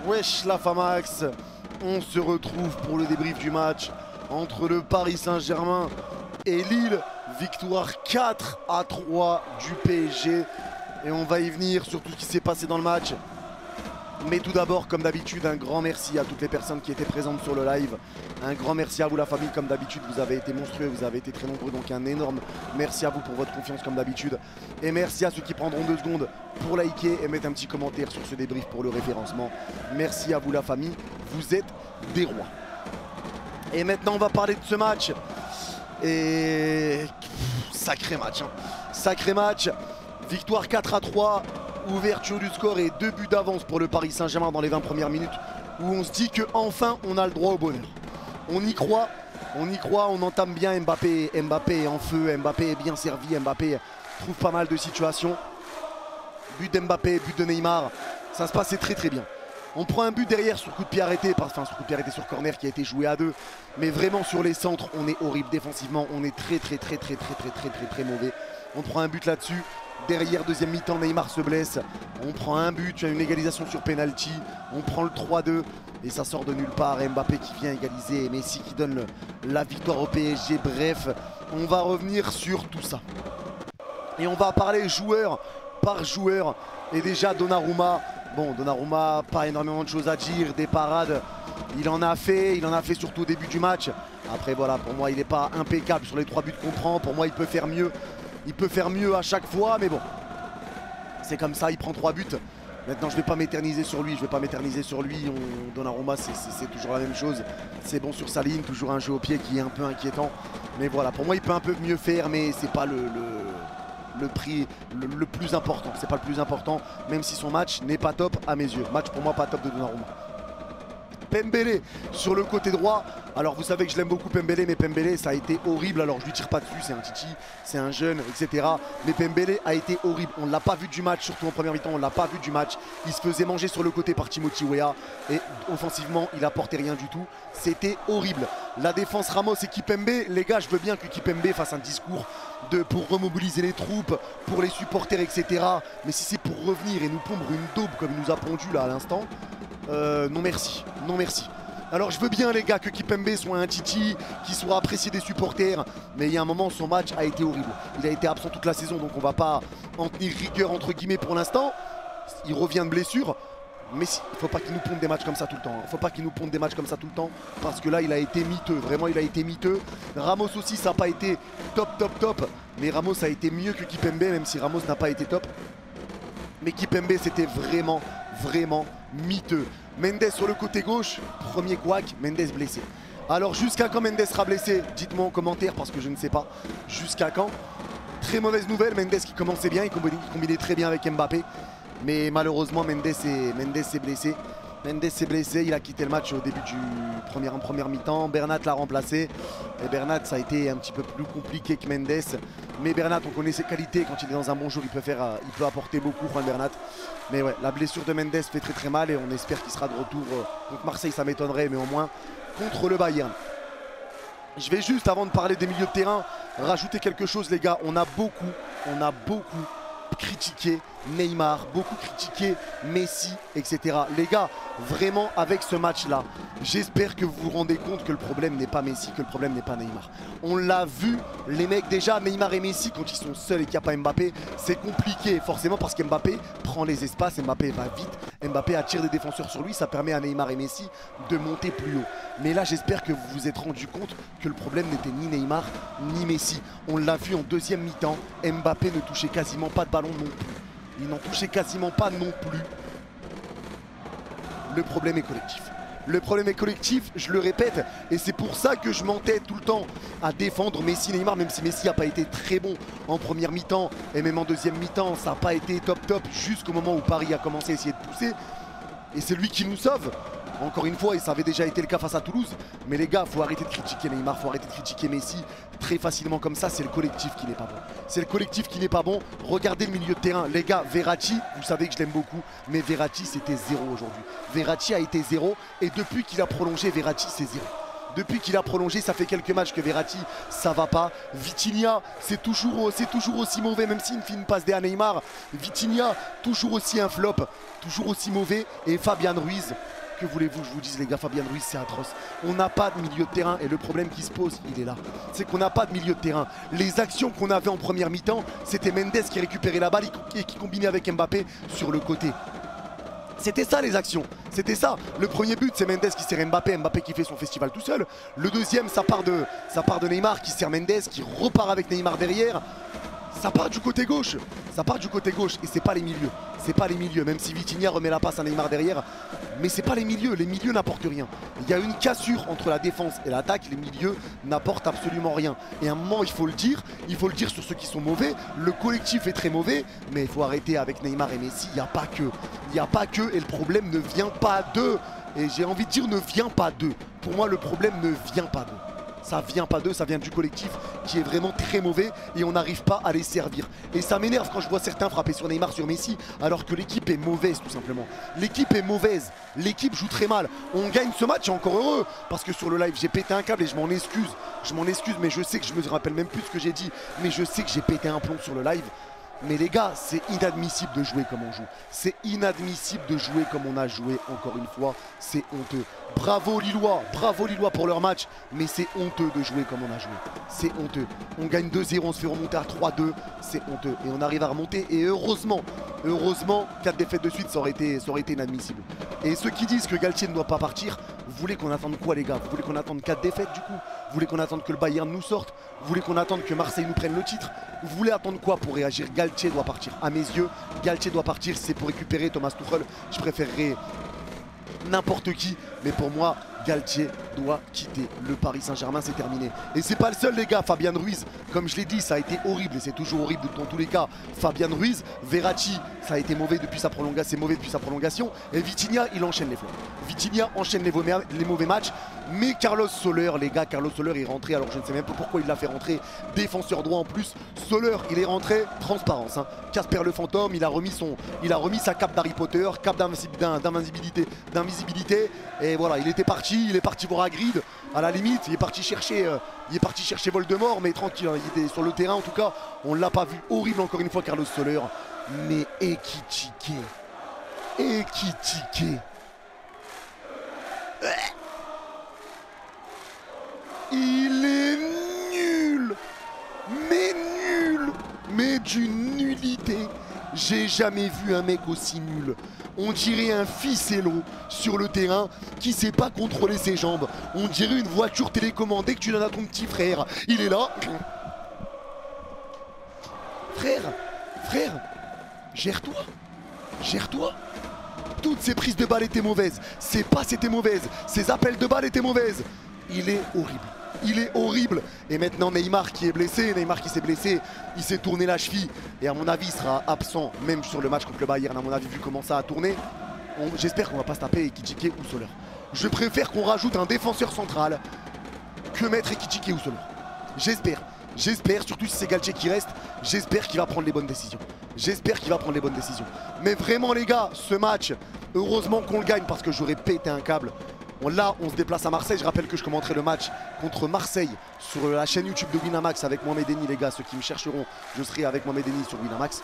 Wesh la Famax, on se retrouve pour le débrief du match entre le Paris Saint-Germain et Lille. Victoire 4-3 du PSG. Et on va y venir sur tout ce qui s'est passé dans le match. Mais tout d'abord, comme d'habitude, un grand merci à toutes les personnes qui étaient présentes sur le live. Un grand merci à vous la famille, comme d'habitude, vous avez été monstrueux, vous avez été très nombreux. Donc un énorme merci à vous pour votre confiance comme d'habitude. Et merci à ceux qui prendront 2 secondes pour liker et mettre un petit commentaire sur ce débrief pour le référencement. Merci à vous la famille, vous êtes des rois. Et maintenant on va parler de ce match. Et sacré match, hein. Sacré match. Victoire 4-3. Ouverture du score et 2 buts d'avance pour le Paris Saint-Germain dans les 20 premières minutes, où on se dit qu'enfin on a le droit au bonheur. On y croit, on entame bien. Mbappé est en feu, Mbappé est bien servi, Mbappé trouve pas mal de situations. But d'Mbappé, but de Neymar, ça se passait très très bien. On prend un but derrière sur coup de pied arrêté, enfin sur coup de pied arrêté sur corner qui a été joué à 2. Mais vraiment sur les centres, on est horrible défensivement, on est très mauvais. On prend un but là-dessus. Derrière, deuxième mi-temps, Neymar se blesse. On prend un but, tu as une égalisation sur penalty. On prend le 3-2 et ça sort de nulle part. Mbappé qui vient égaliser et Messi qui donne la victoire au PSG. Bref, on va revenir sur tout ça. Et on va parler joueur par joueur. Et déjà Donnarumma. Bon, Donnarumma, pas énormément de choses à dire. Des parades, il en a fait surtout au début du match. Après voilà, pour moi il n'est pas impeccable sur les 3 buts qu'on prend. Pour moi il peut faire mieux. Il peut faire mieux à chaque fois, mais bon, c'est comme ça, il prend 3 buts. Maintenant, je ne vais pas m'éterniser sur lui, Donnarumma, c'est toujours la même chose. C'est bon sur sa ligne, toujours un jeu au pied qui est un peu inquiétant. Mais voilà, pour moi, il peut un peu mieux faire, mais c'est pas le plus important. C'est pas le plus important, même si son match n'est pas top à mes yeux. Match pour moi pas top de Donnarumma. Pembele sur le côté droit. Alors vous savez que je l'aime beaucoup Pembele, mais Pembele ça a été horrible. Alors je lui tire pas dessus, c'est un titi, c'est un jeune, etc. Mais Pembele a été horrible. On l'a pas vu du match, surtout en première mi-temps, on l'a pas vu du match. Il se faisait manger sur le côté par Timothy Weah. Et offensivement, il apportait rien du tout. C'était horrible. La défense Ramos et Kipembe, les gars, je veux bien que Kipembe fasse un discours pour remobiliser les troupes, pour les supporters, etc. Mais si c'est pour revenir et nous pondre une daube comme il nous a pondu là à l'instant, non merci, non merci. Alors je veux bien les gars que Kipembe soit un titi, qu'il soit apprécié des supporters, mais il y a un moment son match a été horrible. Il a été absent toute la saison, donc on va pas en tenir rigueur entre guillemets pour l'instant. Il revient de blessure, mais il faut pas qu'il nous ponde des matchs comme ça tout le temps. Il faut pas qu'il nous ponde des matchs comme ça tout le temps, parce que là il a été miteux, vraiment il a été miteux. Ramos aussi ça n'a pas été top, mais Ramos a été mieux que Kipembe, même si Ramos n'a pas été top. Mais Kipembe c'était vraiment miteux. Mendes sur le côté gauche, premier couac, Mendes blessé. Alors jusqu'à quand Mendes sera blessé? Dites-moi en commentaire parce que je ne sais pas. Jusqu'à quand? Très mauvaise nouvelle, Mendes qui commençait bien, il combinait très bien avec Mbappé. Mais malheureusement Mendes est blessé. Mendes s'est blessé, il a quitté le match au début en première mi-temps. Bernat l'a remplacé. Et Bernat ça a été un petit peu plus compliqué que Mendes. Mais Bernat, on connaît ses qualités, quand il est dans un bon jour, il peut apporter beaucoup, Juan Bernat. Mais ouais, la blessure de Mendes fait très mal et on espère qu'il sera de retour. Donc Marseille ça m'étonnerait, mais au moins contre le Bayern. Je vais juste, avant de parler des milieux de terrain, rajouter quelque chose les gars. On a beaucoup critiqué Neymar, beaucoup critiqué Messi, etc. Les gars, vraiment avec ce match-là, j'espère que vous vous rendez compte que le problème n'est pas Messi, que le problème n'est pas Neymar. On l'a vu, les mecs déjà, Neymar et Messi, quand ils sont seuls et qu'il n'y a pas Mbappé, c'est compliqué forcément parce qu'Mbappé prend les espaces, Mbappé va vite, Mbappé attire des défenseurs sur lui, ça permet à Neymar et Messi de monter plus haut. Mais là, j'espère que vous vous êtes rendu compte que le problème n'était ni Neymar ni Messi. On l'a vu en deuxième mi-temps, Mbappé ne touchait quasiment pas de ballon non plus. Il n'en touchait quasiment pas non plus. Le problème est collectif. Le problème est collectif, je le répète, et c'est pour ça que je m'entête tout le temps à défendre Messi, Neymar, même si Messi n'a pas été très bon en première mi-temps, et même en deuxième mi-temps, ça n'a pas été top, jusqu'au moment où Paris a commencé à essayer de pousser. Et c'est lui qui nous sauve. Encore une fois, et ça avait déjà été le cas face à Toulouse. Mais les gars, faut arrêter de critiquer Neymar, faut arrêter de critiquer Messi très facilement comme ça. C'est le collectif qui n'est pas bon. C'est le collectif qui n'est pas bon. Regardez le milieu de terrain. Les gars, Verratti, vous savez que je l'aime beaucoup, mais Verratti c'était 0 aujourd'hui. Verratti a été 0 et depuis qu'il a prolongé, Verratti c'est 0. Depuis qu'il a prolongé, ça fait quelques matchs que Verratti, ça va pas. Vitinha, c'est toujours aussi mauvais, même s'il ne fait une passe D à Neymar. Vitinha, toujours aussi un flop, toujours aussi mauvais. Et Fabian Ruiz, que voulez-vous que je vous dise les gars, Fabian Ruiz c'est atroce. On n'a pas de milieu de terrain et le problème qui se pose, il est là. C'est qu'on n'a pas de milieu de terrain. Les actions qu'on avait en première mi-temps, c'était Mendes qui récupérait la balle et qui combinait avec Mbappé sur le côté. C'était ça les actions, c'était ça. Le premier but c'est Mendes qui sert Mbappé, Mbappé qui fait son festival tout seul. Le deuxième ça part de Neymar qui sert Mendes, qui repart avec Neymar derrière. Ça part du côté gauche, et c'est pas les milieux. C'est pas les milieux, même si Vitinha remet la passe à Neymar derrière. Mais c'est pas les milieux n'apportent rien. Il y a une cassure entre la défense et l'attaque, les milieux n'apportent absolument rien. Et à un moment il faut le dire sur ceux qui sont mauvais. Le collectif est très mauvais, mais il faut arrêter avec Neymar et Messi, il n'y a pas que. Et le problème ne vient pas d'eux. Et j'ai envie de dire ne vient pas d'eux. Pour moi le problème ne vient pas d'eux. Ça vient pas d'eux, ça vient du collectif qui est vraiment très mauvais et on n'arrive pas à les servir. Et ça m'énerve quand je vois certains frapper sur Neymar, sur Messi, alors que l'équipe est mauvaise tout simplement. L'équipe est mauvaise, l'équipe joue très mal. On gagne ce match et encore heureux, parce que sur le live j'ai pété un câble et je m'en excuse. Mais je sais que je me rappelle même plus ce que j'ai dit, mais je sais que j'ai pété un plomb sur le live. Mais les gars, c'est inadmissible de jouer comme on joue. C'est inadmissible de jouer comme on a joué encore une fois. C'est honteux. Bravo Lillois pour leur match. Mais c'est honteux de jouer comme on a joué. C'est honteux. On gagne 2-0, on se fait remonter à 3-2. C'est honteux. Et on arrive à remonter. Et heureusement, 4 défaites de suite, ça aurait été inadmissible. Et ceux qui disent que Galtier ne doit pas partir, vous voulez qu'on attende quoi les gars? Vous voulez qu'on attende 4 défaites du coup? Vous voulez qu'on attende que le Bayern nous sorte? Vous voulez qu'on attende que Marseille nous prenne le titre? Vous voulez attendre quoi pour réagir? Galtier doit partir. À mes yeux, Galtier doit partir. C'est pour récupérer Thomas Tuchel. Je préférerais n'importe qui. Mais pour moi, Galtier doit quitter le Paris Saint-Germain, c'est terminé. Et c'est pas le seul les gars, Fabian Ruiz, comme je l'ai dit, ça a été horrible et c'est toujours horrible dans tous les cas. Fabian Ruiz, Verratti, ça a été mauvais depuis sa prolongation, et Vitinha, il enchaîne les flops. Vitinha enchaîne les mauvais matchs, mais Carlos Soler, les gars, Carlos Soler est rentré, alors je ne sais même pas pourquoi il l'a fait rentrer, défenseur droit en plus. Soler, il est rentré, transparence, hein. Casper le fantôme, il a remis sa cape d'Harry Potter, cape d'invisibilité, et voilà, il est parti voir Hagrid, à la limite, il est parti chercher Voldemort, mais tranquille, hein, il était sur le terrain en tout cas, on l'a pas vu. Horrible encore une fois Carlos Soler, mais Ekitike. Il est nul, mais d'une nullité. J'ai jamais vu un mec aussi nul. On dirait un ficello sur le terrain qui sait pas contrôler ses jambes. On dirait une voiture télécommandée que tu donnes à ton petit frère. Il est là. Frère, gère-toi. Toutes ces prises de balles étaient mauvaises. Ses passes étaient mauvaises. Ses appels de balles étaient mauvaises. Il est horrible. Et maintenant Neymar qui s'est blessé, il s'est tourné la cheville. Et à mon avis il sera absent même sur le match contre le Bayern. À mon avis, vu comment ça a tourné, j'espère qu'on va pas se taper Ekitike ou Soler. Je préfère qu'on rajoute un défenseur central que mettre Ekitike ou Soler. J'espère, surtout si c'est Galtier qui reste, j'espère qu'il va prendre les bonnes décisions. Mais vraiment les gars, ce match, heureusement qu'on le gagne parce que j'aurais pété un câble. Là, on se déplace à Marseille. Je rappelle que je commenterai le match contre Marseille sur la chaîne YouTube de Winamax avec Mohamed Eni, les gars. Ceux qui me chercheront, je serai avec Mohamed Eni sur Winamax.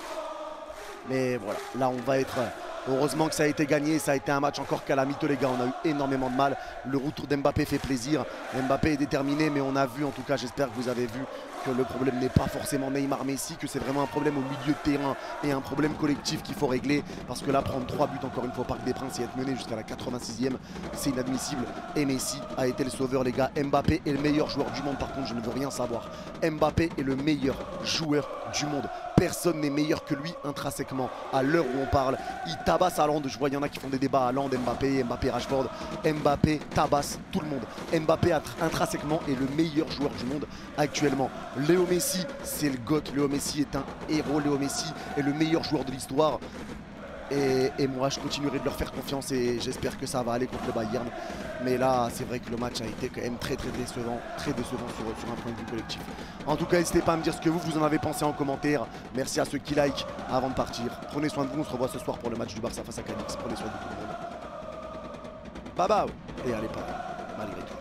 Mais voilà, là, on va être... Heureusement que ça a été gagné, ça a été un match encore calamiteux les gars, on a eu énormément de mal. Le retour d'Mbappé fait plaisir, Mbappé est déterminé, mais on a vu, en tout cas j'espère que vous avez vu que le problème n'est pas forcément Neymar Messi, que c'est vraiment un problème au milieu de terrain et un problème collectif qu'il faut régler. Parce que là, prendre 3 buts encore une fois au Parc des Princes et être mené jusqu'à la 86e, c'est inadmissible. Et Messi a été le sauveur les gars. Mbappé est le meilleur joueur du monde, par contre je ne veux rien savoir. Mbappé est le meilleur joueur du monde. Personne n'est meilleur que lui intrinsèquement. À l'heure où on parle, il tabasse Haaland. Je vois, il y en a qui font des débats. Haaland, Mbappé, Rashford. Mbappé tabasse tout le monde. Mbappé intrinsèquement est le meilleur joueur du monde actuellement. Léo Messi, c'est le GOAT. Léo Messi est un héros. Léo Messi est le meilleur joueur de l'histoire. Et moi je continuerai de leur faire confiance et j'espère que ça va aller contre le Bayern. Mais là c'est vrai que le match a été quand même très décevant sur un point de vue collectif. En tout cas n'hésitez pas à me dire ce que vous en avez pensé en commentaire. Merci à ceux qui like avant de partir. Prenez soin de vous, on se revoit ce soir pour le match du Barça face à Cadix. Prenez soin de tout le monde. Bye bye. Et allez pas malgré tout.